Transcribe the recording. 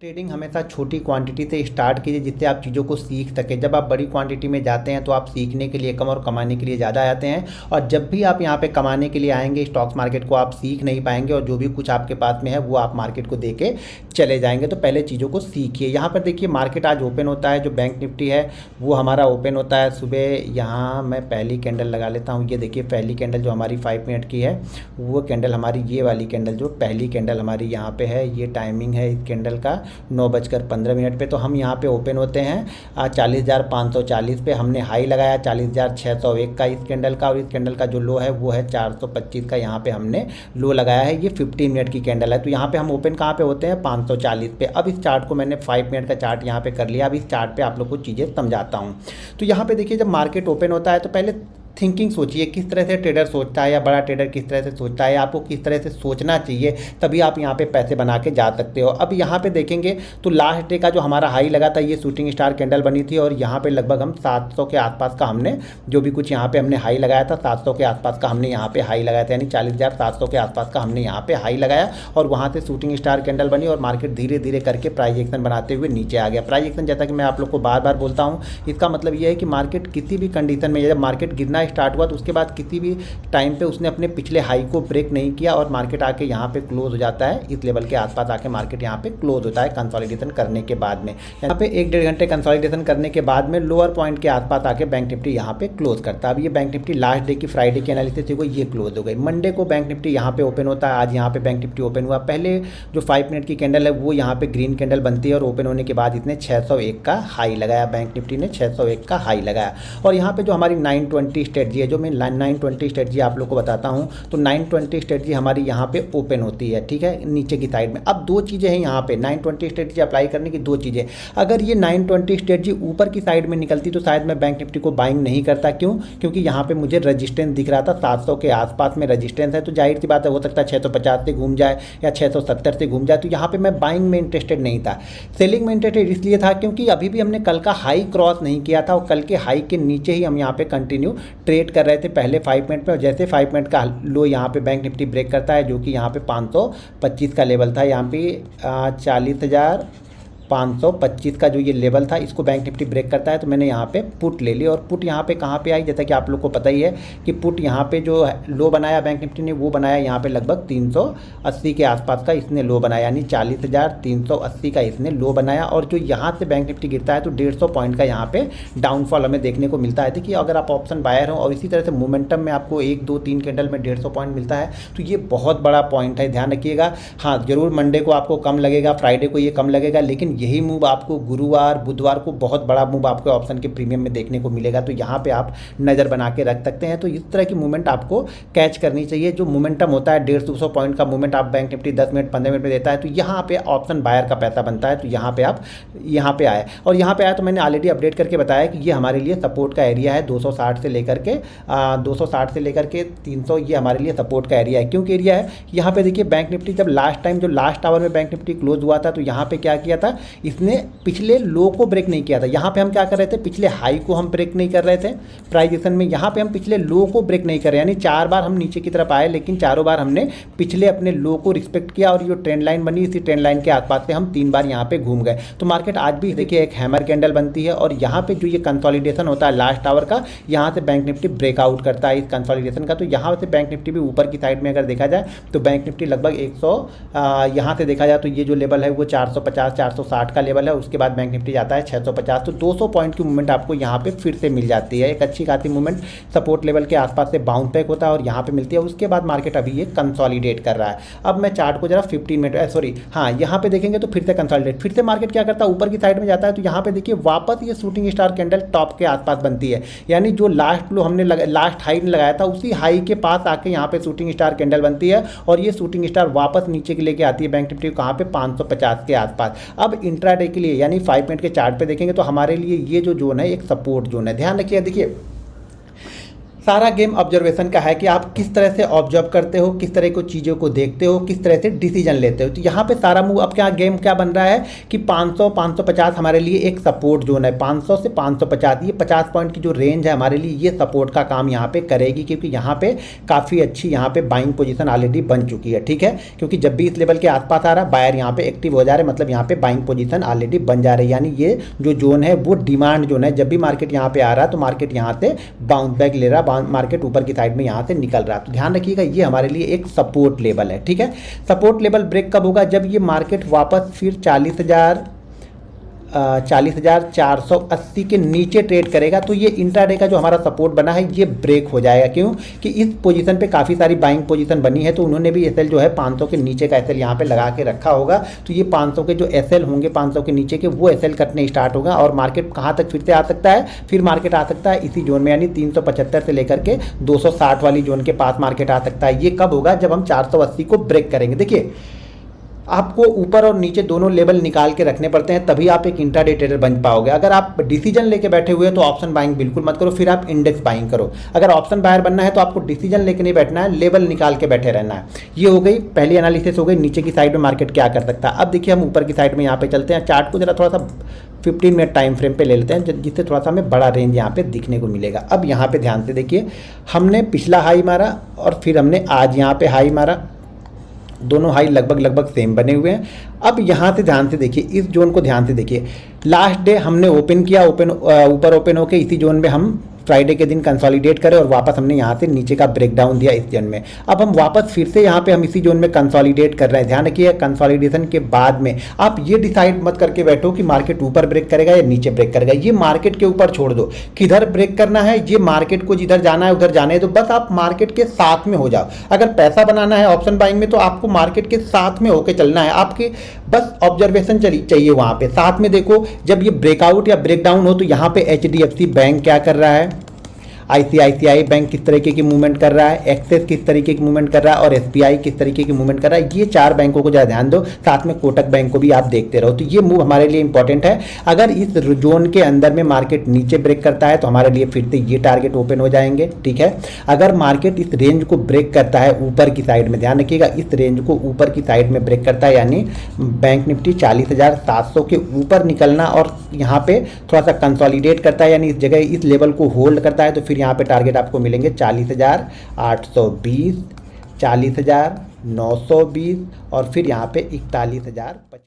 Trading हमेशा छोटी quantity से स्टार्ट कीजिए जिससे आप चीज़ों को सीख सकें। जब आप बड़ी क्वांटिटी में जाते हैं तो आप सीखने के लिए कम और कमाने के लिए ज़्यादा आते हैं, और जब भी आप यहाँ पे कमाने के लिए आएंगे स्टॉक्स मार्केट को आप सीख नहीं पाएंगे और जो भी कुछ आपके पास में है वो आप मार्केट को दे के चले जाएंगे। तो पहले चीज़ों को सीखिए। यहाँ पर देखिए मार्केट आज ओपन होता है, जो बैंक निफ्टी है वो हमारा ओपन होता है सुबह। यहाँ मैं पहली कैंडल लगा लेता हूँ। ये देखिए पहली कैंडल जो हमारी 5 मिनट की है वो कैंडल हमारी, ये वाली कैंडल जो पहली कैंडल हमारी यहाँ पे है, ये टाइमिंग है इस कैंडल का 9:15 पे। तो हम यहाँ पे ओपन होते हैं 40,540 पे। हमने हाई लगाया 40,601 का इस कैंडल का, और इस कैंडल का जो लो है वो है 425 का, यहाँ पे हमने लो लगाया है। ये 15 मिनट की कैंडल है। तो यहाँ पे हम ओपन कहाँ पे होते हैं 540 पे। अब इस चार्ट को मैंने 5 मिनट का चार्ट यहाँ पे कर लिया। अब इस चार्ट पे आप लोग को चीज़ें समझाता हूँ। तो यहाँ पे देखिए जब मार्केट ओपन होता है तो पहले थिंकिंग सोचिए, किस तरह से ट्रेडर सोचता है या बड़ा ट्रेडर किस तरह से सोचता है, आपको किस तरह से सोचना चाहिए, तभी आप यहाँ पे पैसे बना के जा सकते हो। अब यहाँ पे देखेंगे तो लास्ट डे का जो हमारा हाई लगा था ये शूटिंग स्टार कैंडल बनी थी, और यहाँ पे लगभग हम 700 के आसपास का हमने जो भी कुछ यहाँ पे हमने हाई लगाया था 700 के आसपास का हमने यहाँ पे हाई लगाया था, यानी 40,700 के आसपास का हमने यहाँ पे हाई लगाया, और वहाँ से शूटिंग स्टार कैंडल बनी और मार्केट धीरे धीरे करके प्राइस एक्शन बनाते हुए नीचे आ गया। प्राइस एक्शन जैसा कि मैं आप लोग को बार बार बोलता हूँ, इसका मतलब ये है कि मार्केट किसी भी कंडीशन में, जब मार्केट गिरना स्टार्ट हुआ तो उसके बाद किसी भी टाइम पे उसने अपने पिछले हाई को ब्रेक नहीं किया और मार्केट आके यहाँ पे क्लोज हो जाता है। इस लेवल के आसपास आके मार्केट यहाँ पे क्लोज होता है कंसोलिडेशन करने के बाद में। यहाँ पे 1-1.5 घंटे कंसोलिडेशन करने के बाद में लोअर पॉइंट के आसपास आके बैंक निफ्टी यहाँ पे क्लोज करता है। अब ये बैंक निफ्टी लास्ट डे की फ्राइडे की एनालिसिस थी, ये क्लोज हो गई। मंडे को बैंक निफ्टी यहाँ पे ओपन होता है। आज यहाँ पे बैंक निफ्टी ओपन हुआ। पहले जो 5 मिनट की कैंडल है वो यहाँ पे ग्रीन कैंडल बनती है, और ओपन होने के बाद इसने 601 का हाई लगाया। बैंक निफ्टी ने 601 का हाई लगाया। और यहाँ पे जो हमारी 920 स्ट्रेटजी है, जो मैं 920 स्ट्रेटजी आप लोग को बताता हूं, तो 920 स्ट्रेटजी हमारी यहाँ पे ओपन होती है, ठीक है, नीचे की साइड में। अब दो चीज़ें हैं यहाँ पे 920 स्ट्रेटजी अप्लाई करने की, दो चीज़ें। अगर ये 920 स्ट्रेटजी ऊपर की साइड में निकलती तो शायद मैं बैंक निफ्टी को बाइंग नहीं करता। क्यों? क्योंकि यहाँ पे मुझे रजिस्टेंस दिख रहा था 700 के आसपास में रजिस्टेंस है, तो जाहिर सी बात है हो सकता है 650 से घूम जाए या 670 से घूम जाए। तो यहाँ पे मैं बाइंग में इंटरेस्टेड नहीं था, सेलिंग में इंटरेस्टेड इसलिए था क्योंकि अभी भी हमने कल का हाई क्रॉस नहीं किया था, और कल के हाई के नीचे ही हम यहाँ पे कंटिन्यू ट्रेड कर रहे थे पहले 5 मिनट में। और जैसे 5 मिनट का लो यहाँ पे बैंक निफ्टी ब्रेक करता है, जो कि यहाँ पे 525 का लेवल था, यहाँ पे 40,525 का जो ये लेवल था, इसको बैंक निफ्टी ब्रेक करता है। तो मैंने यहाँ पे पुट ले ली, और पुट यहाँ पे कहाँ पे आई, जैसा कि आप लोग को पता ही है कि पुट यहाँ पे जो लो बनाया बैंक निफ्टी ने वो बनाया यहाँ पे लगभग 380 के आसपास का इसने लो बनाया, यानी 40,380 का इसने लो बनाया। और जो यहाँ से बैंक निफ्टी गिरता है तो 150 पॉइंट का यहाँ पे डाउनफॉल हमें देखने को मिलता है। देखिए अगर आप ऑप्शन बायर हो और इसी तरह से मोमेंटम में आपको 1, 2, 3 कैंडल में 150 पॉइंट मिलता है तो ये बहुत बड़ा पॉइंट है, ध्यान रखिएगा। हाँ जरूर मंडे को आपको कम लगेगा, फ्राइडे को ये कम लगेगा, लेकिन यही मूव आपको गुरुवार बुधवार को बहुत बड़ा मूव आपको ऑप्शन के प्रीमियम में देखने को मिलेगा। तो यहाँ पे आप नज़र बना के रख सकते हैं। तो इस तरह की मूवमेंट आपको कैच करनी चाहिए। जो मूवमेंटम होता है 150-200 पॉइंट का मूवमेंट आप बैंक निफ्टी 10 मिनट 15 मिनट में देता है, तो यहाँ पे ऑप्शन बायर का पैसा बनता है। तो यहाँ पे आप यहाँ पे आए, और यहाँ पे आया तो मैंने ऑलरेडी अपडेट करके बताया कि ये हमारे लिए सपोर्ट का एरिया है 260 से लेकर के 300, ये हमारे लिए सपोर्ट का एरिया है। क्योंकि एरिया है यहाँ पे देखिए बैंक निफ्टी जब लास्ट टाइम जो लास्ट आवर में बैंक निफ्टी क्लोज हुआ था तो यहाँ पे क्या किया था, इसने पिछले लो को ब्रेक नहीं किया था। यहाँ पे हम क्या कर रहे थे, पिछले हाई को हम ब्रेक नहीं कर रहे थे प्राइजेशन में, यहाँ पे हम पिछले लो को ब्रेक नहीं कर रहे, यानी 4 बार हम नीचे की तरफ आए लेकिन चारों बार हमने पिछले अपने लो को रिस्पेक्ट किया, और जो ट्रेंड लाइन बनी इसी ट्रेंड लाइन के आसपास से हम 3 बार यहाँ पे घूम गए। तो मार्केट आज भी देखिए एक हैमर कैंडल बनती है, और यहाँ पे जो ये कंसोलिडेशन होता है लास्ट आवर का, यहाँ से बैंक निफ्टी ब्रेकआउट करता है इस कंसोलिडेशन का। तो यहाँ से बैंक निफ्टी भी ऊपर की साइड में अगर देखा जाए तो बैंक निफ्टी लगभग 100 यहाँ से देखा जाए तो ये जो लेवल है वो 450-460 का लेवल है। उसके बाद बैंक निफ्टी जाता है 650, तो 200 पॉइंट की मूवमेंट आपको यहाँ पे फिर से मिल जाती है। एक अच्छी खासी मूवमेंट सपोर्ट लेवल के आसपास से बाउंस बैक होता है और यहाँ पे मिलती है। उसके बाद मार्केट अभी ये कंसोलिडेट कर रहा है। अब मैं चार्ट को जरा 15 मिनट यहाँ पे देखेंगे तो फिर से कंसोलिडेट, फिर से मार्केट क्या करता है ऊपर की साइड में जाता है। तो यहाँ पे देखिए वापस ये शूटिंग स्टार कैंडल टॉप के आसपास बनती है, यानी जो लास्ट लो हमने लास्ट हाई लगाया था उसी हाई के पास आके यहाँ पे शूटिंग स्टार कैंडल बनती है, और ये शूटिंग स्टार वापस नीचे के लेके आती है बैंक निफ्टी को कहाँ पे 550 के आसपास। अब इंट्राडे के लिए यानी 5 मिनट के चार्ट पे देखेंगे तो हमारे लिए ये जो जोन है एक सपोर्ट जोन है। ध्यान रखिए, देखिए सारा गेम ऑब्जर्वेशन का है कि आप किस तरह से ऑब्जर्व करते हो, किस तरह की चीज़ों को देखते हो, किस तरह से डिसीजन लेते हो। तो यहाँ पे सारा मूव अब क्या गेम क्या बन रहा है कि 500 550 हमारे लिए एक सपोर्ट जोन है। 500 से 550 ये 50 पॉइंट की जो रेंज है हमारे लिए, ये सपोर्ट का काम यहाँ पे करेगी, क्योंकि यहाँ पे काफ़ी अच्छी यहाँ पे बाइंग पोजीशन ऑलरेडी बन चुकी है। ठीक है, क्योंकि जब भी इस लेवल के आसपास आ रहा है बायर यहाँ पे एक्टिव हो जा रहे हैं, मतलब यहाँ पे बाइंग पोजीशन ऑलरेडी बन जा रही है। यानी ये जो जोन है वो डिमांड जोन है। जब भी मार्केट यहाँ पे आ रहा है तो मार्केट यहाँ से बाउंस बैक ले रहा है, मार्केट ऊपर की साइड में यहाँ से निकल रहा है। तो ध्यान रखिएगा ये हमारे लिए एक सपोर्ट लेवल है। ठीक है, सपोर्ट लेवल ब्रेक कब होगा? जब ये मार्केट वापस फिर 40,480 के नीचे ट्रेड करेगा, तो ये इंट्राडे का जो हमारा सपोर्ट बना है ये ब्रेक हो जाएगा। क्यों? कि इस पोजीशन पे काफ़ी सारी बाइंग पोजीशन बनी है, तो उन्होंने भी एसएल जो है 500 के नीचे का एसएल यहाँ पे लगा के रखा होगा। तो ये 500 के जो एसएल होंगे 500 के नीचे के, वो एसएल कटने स्टार्ट होगा और मार्केट कहाँ तक फिर से आ सकता है? फिर मार्केट आ सकता है इसी जोन में, यानी 375 से लेकर के 260 वाली जोन के पास मार्केट आ सकता है। ये कब होगा? जब हम 480 को ब्रेक करेंगे। देखिए, आपको ऊपर और नीचे दोनों लेवल निकाल के रखने पड़ते हैं, तभी आप एक इंट्राडे ट्रेडर बन पाओगे। अगर आप डिसीजन लेके बैठे हुए हैं तो ऑप्शन बाइंग बिल्कुल मत करो, फिर आप इंडेक्स बाइंग करो। अगर ऑप्शन बायर बनना है तो आपको डिसीजन लेके नहीं बैठना है, लेवल निकाल के बैठे रहना है। ये हो गई पहली एनालिसिस, हो गई नीचे की साइड में मार्केट क्या कर सकता है। अब देखिए हम ऊपर की साइड में यहाँ पे चलते हैं। चार्ट को जरा थोड़ा सा 15 मिनट टाइम फ्रेम पे ले लेते हैं, जिससे थोड़ा सा हमें बड़ा रेंज यहाँ पे दिखने को मिलेगा। अब यहाँ पे ध्यान से देखिए, हमने पिछला हाई मारा और फिर हमने आज यहाँ पे हाई मारा, दोनों हाई लगभग सेम बने हुए हैं। अब यहाँ से ध्यान से देखिए, इस जोन को ध्यान से देखिए। लास्ट डे हमने ओपन किया, ऊपर ओपन होके इसी जोन में हम फ्राइडे के दिन कंसोलिडेट करें और वापस हमने यहाँ से नीचे का ब्रेकडाउन दिया इस जोन में। अब हम वापस फिर से यहाँ पे हम इसी जोन में कंसोलिडेट कर रहे हैं। ध्यान रखिए, कंसोलिडेशन के बाद में आप ये डिसाइड मत करके बैठो कि मार्केट ऊपर ब्रेक करेगा या नीचे ब्रेक करेगा। ये मार्केट के ऊपर छोड़ दो, किधर ब्रेक करना है, ये मार्केट को जिधर जाना है उधर जाने दो। बस आप मार्केट के साथ में हो जाओ। अगर पैसा बनाना है ऑप्शन बाइंग में तो आपको मार्केट के साथ में होकर चलना है। आपके बस ऑब्जर्वेशन चाहिए वहाँ पे, साथ में देखो। जब ये ब्रेकआउट या ब्रेकडाउन हो तो यहाँ पे HDFC बैंक क्या कर रहा है, ICICI बैंक किस तरीके की मूवमेंट कर रहा है, एक्सिस किस तरीके की मूवमेंट कर रहा है और SBI किस तरीके की मूवमेंट कर रहा है। ये 4 बैंकों को ज़रा ध्यान दो, साथ में कोटक बैंक को भी आप देखते रहो। तो ये मूव हमारे लिए इंपॉर्टेंट है। अगर इस जोन के अंदर में मार्केट नीचे ब्रेक करता है तो हमारे लिए फिर से ये टारगेट ओपन हो जाएंगे। ठीक है, अगर मार्केट इस रेंज को ब्रेक करता है ऊपर की साइड में, ध्यान रखिएगा इस रेंज को ऊपर की साइड में ब्रेक करता है, यानी बैंक निफ्टी 40,700 के ऊपर निकलना और यहाँ पे थोड़ा सा कंसोलिडेट करता है, यानी इस जगह इस लेवल को होल्ड करता है, तो फिर यहाँ पे टारगेट आपको मिलेंगे 40,820, 40,920 और फिर यहाँ पे 41,050।